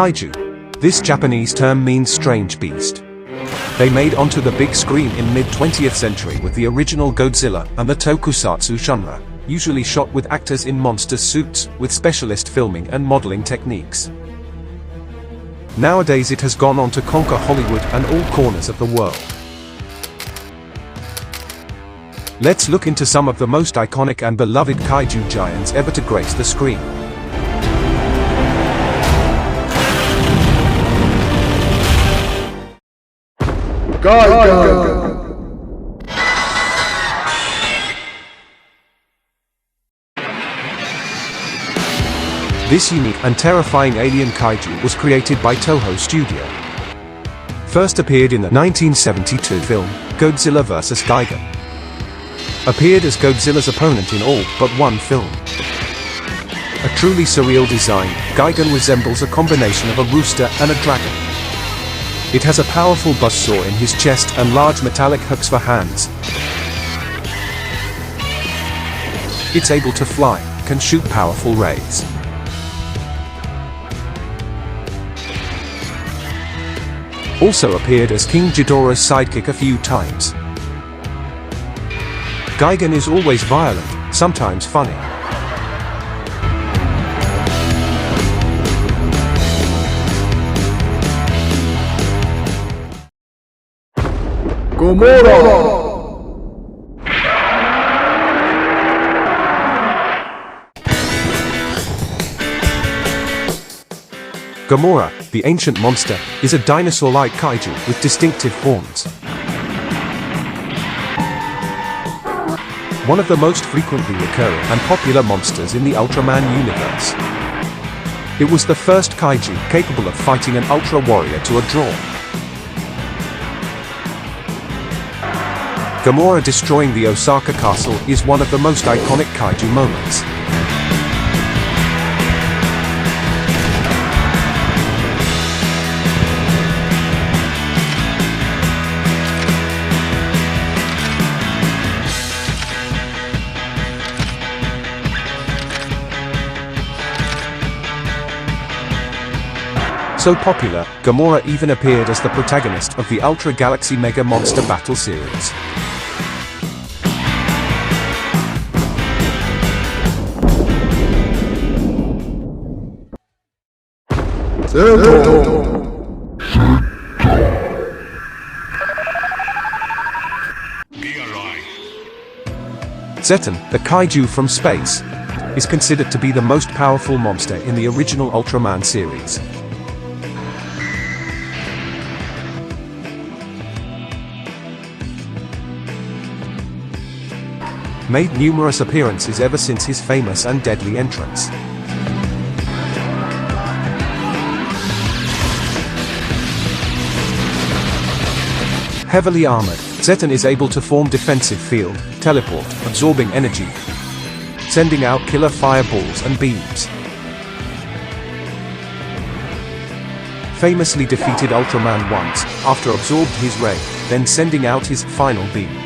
Kaiju. This Japanese term means strange beast. They made onto the big screen in mid-20th century with the original Godzilla and the tokusatsu genre, usually shot with actors in monster suits, with specialist filming and modeling techniques. Nowadays it has gone on to conquer Hollywood and all corners of the world. Let's look into some of the most iconic and beloved kaiju giants ever to grace the screen. Gigan. This unique and terrifying alien kaiju was created by Toho Studio. First appeared in the 1972 film, Godzilla vs. Gigan. Appeared as Godzilla's opponent in all but one film. A truly surreal design, Gigan resembles a combination of a rooster and a dragon. It has a powerful buzzsaw in his chest and large metallic hooks for hands. It's able to fly, can shoot powerful rays. Also appeared as King Ghidorah's sidekick a few times. Gigan is always violent, sometimes funny. Gamera. Gamera, the ancient monster, is a dinosaur-like kaiju with distinctive horns. One of the most frequently recurring and popular monsters in the Ultraman universe. It was the first kaiju capable of fighting an Ultra Warrior to a draw. Gamera destroying the Osaka Castle is one of the most iconic kaiju moments. So popular, Gamera even appeared as the protagonist of the Ultra Galaxy Mega Monster Battle series. Zeton, the kaiju from space, is considered to be the most powerful monster in the original Ultraman series. Made numerous appearances ever since his famous and deadly entrance. Heavily armored, Zeton is able to form defensive field, teleport, absorbing energy, sending out killer fireballs and beams. Famously defeated Ultraman once, after absorbed his ray, then sending out his final beam.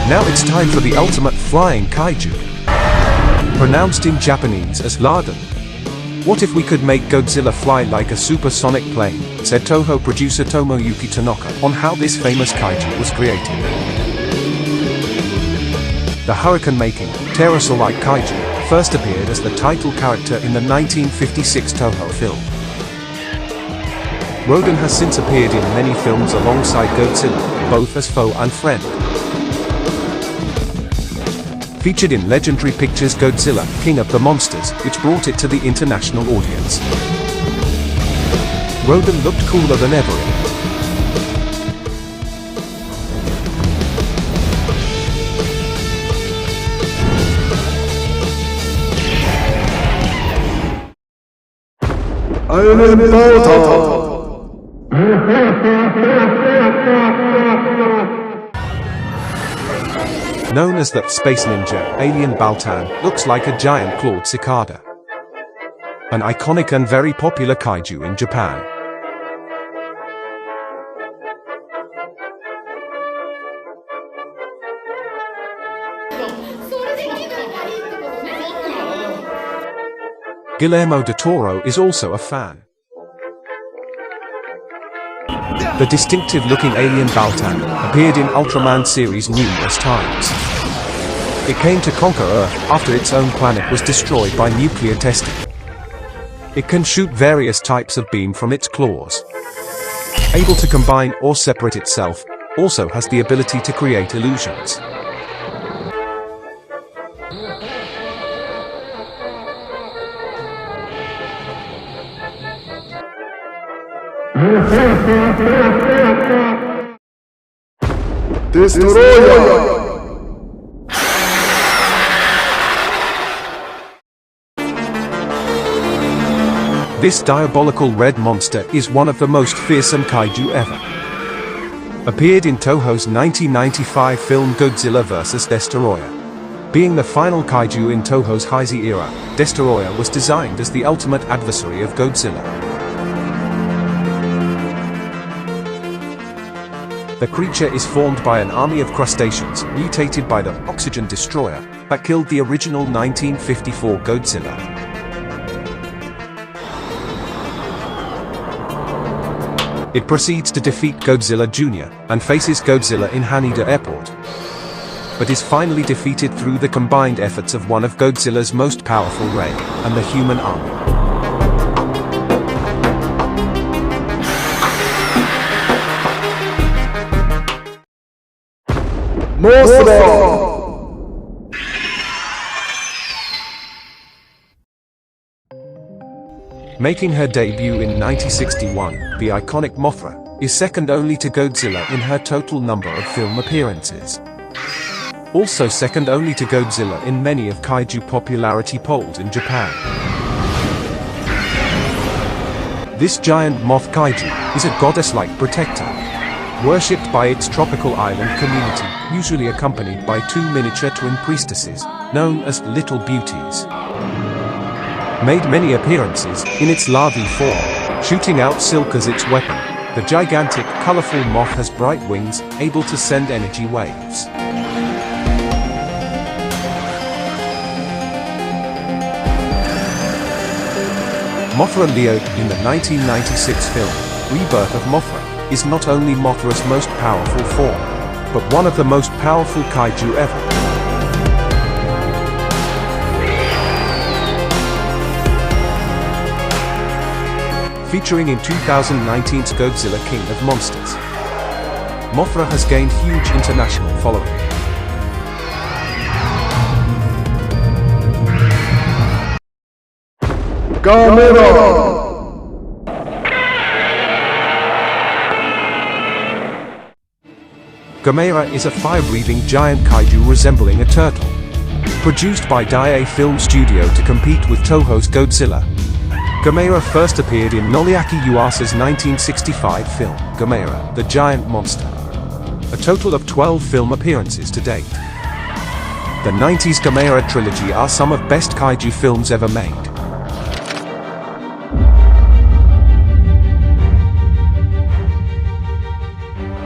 Now it's time for the ultimate flying kaiju. Pronounced in Japanese as Laden. What if we could make Godzilla fly like a supersonic plane, said Toho producer Tomoyuki Tanaka on how this famous kaiju was created. The hurricane-making, pterosaur-like kaiju first appeared as the title character in the 1956 Toho film. Rodan has since appeared in many films alongside Godzilla, both as foe and friend. Featured in Legendary Pictures' Godzilla, King of the Monsters, which brought it to the international audience. Rodan looked cooler than ever in it. Known as the Space Ninja, Alien Baltan looks like a giant clawed cicada. an iconic and very popular kaiju in Japan. Guillermo del Toro is also a fan. The distinctive-looking alien Baltan appeared in Ultraman series numerous times. It came to conquer Earth after its own planet was destroyed by nuclear testing. It can shoot various types of beam from its claws. Able to combine or separate itself, also has the ability to create illusions. Destroyer! This diabolical red monster is one of the most fearsome kaiju ever. Appeared in Toho's 1995 film Godzilla vs. Destoroyah. Being the final kaiju in Toho's Heisei era, Destoroyah was designed as the ultimate adversary of Godzilla. The creature is formed by an army of crustaceans mutated by the Oxygen Destroyer that killed the original 1954 Godzilla. It proceeds to defeat Godzilla Jr. and faces Godzilla in Haneda Airport, but is finally defeated through the combined efforts of one of Godzilla's most powerful Ray and the human army. Mothra! Making her debut in 1961, the iconic Mothra is second only to Godzilla in her total number of film appearances. Also second only to Godzilla in many of kaiju popularity polls in Japan. This giant moth kaiju is a goddess-like protector, worshipped by its tropical island community, usually accompanied by two miniature twin priestesses, known as Little Beauties. Made many appearances in its larvae form, shooting out silk as its weapon. The gigantic, colorful moth has bright wings, able to send energy waves. Mothra Leo in the 1996 film, Rebirth of Mothra, is not only Mothra's most powerful form, but one of the most powerful kaiju ever. Featuring in 2019's Godzilla King of Monsters, Mothra has gained huge international following. Gamera! Gamera is a fire-breathing giant kaiju resembling a turtle. Produced by Daiei Film Studio to compete with Toho's Godzilla, Gamera first appeared in Noriaki Yuasa's 1965 film, Gamera, the Giant Monster. A total of 12 film appearances to date. The 90s Gamera trilogy are some of best kaiju films ever made.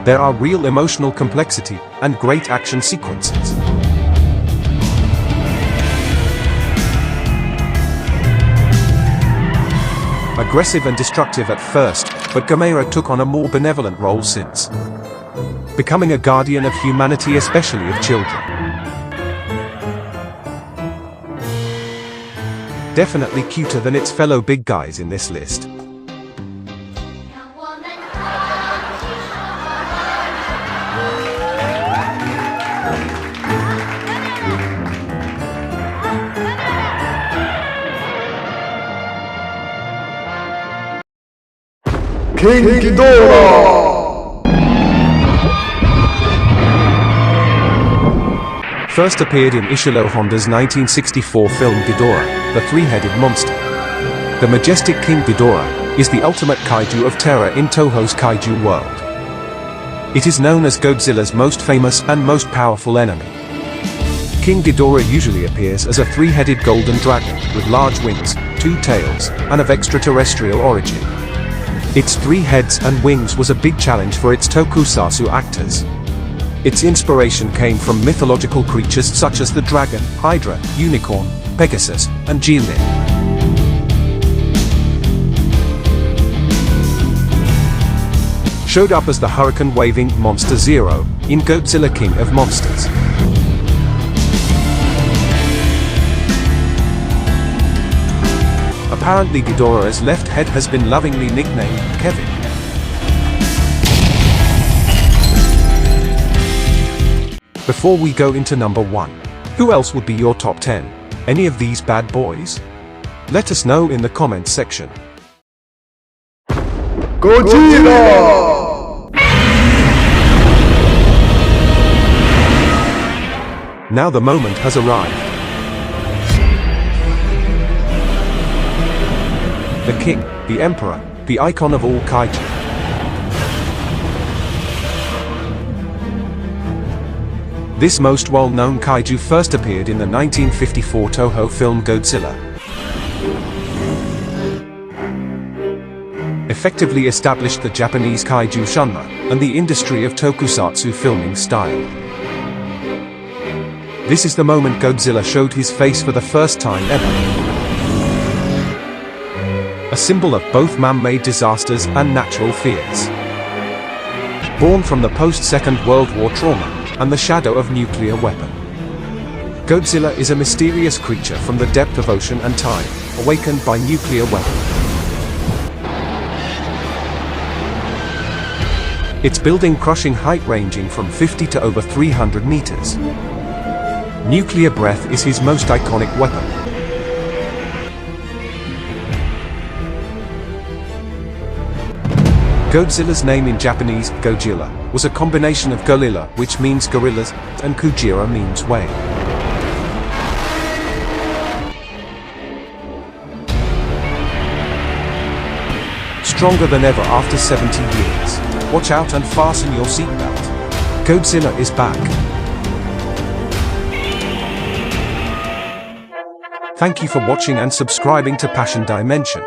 There are real emotional complexity and great action sequences. Aggressive and destructive at first, but Gamera took on a more benevolent role since, becoming a guardian of humanity, especially of children. Definitely cuter than its fellow big guys in this list. King Ghidorah! First appeared in Ishiro Honda's 1964 film Ghidorah, the three-headed monster. The majestic King Ghidorah is the ultimate kaiju of terror in Toho's kaiju world. It is known as Godzilla's most famous and most powerful enemy. King Ghidorah usually appears as a three-headed golden dragon with large wings, 2 tails, and of extraterrestrial origin. Its 3 heads and wings was a big challenge for its tokusatsu actors. Its inspiration came from mythological creatures such as the dragon, Hydra, unicorn, Pegasus, and Jilin. Showed up as the hurricane-waving Monster Zero in Godzilla King of Monsters. Apparently Ghidorah's left head has been lovingly nicknamed Kevin. Before we go into number 1, who else would be your top 10? Any of these bad boys? Let us know in the comments section. Godzilla! Now the moment has arrived. The king, the emperor, the icon of all kaiju. This most well-known kaiju first appeared in the 1954 Toho film Godzilla. Effectively established the Japanese kaiju genre and the industry of tokusatsu filming style. This is the moment Godzilla showed his face for the first time ever. A symbol of both man-made disasters and natural fears. Born from the post-Second World War trauma and the shadow of nuclear weapon. Godzilla is a mysterious creature from the depth of ocean and time, awakened by nuclear weapon. Its building crushing height ranging from 50 to over 300 meters. Nuclear breath is his most iconic weapon. Godzilla's name in Japanese, Gojira, was a combination of Gorilla, which means gorillas, and Kujira means whale. Stronger than ever after 70 years. Watch out and fasten your seatbelt. Godzilla is back. Thank you for watching and subscribing to Passion Dimension.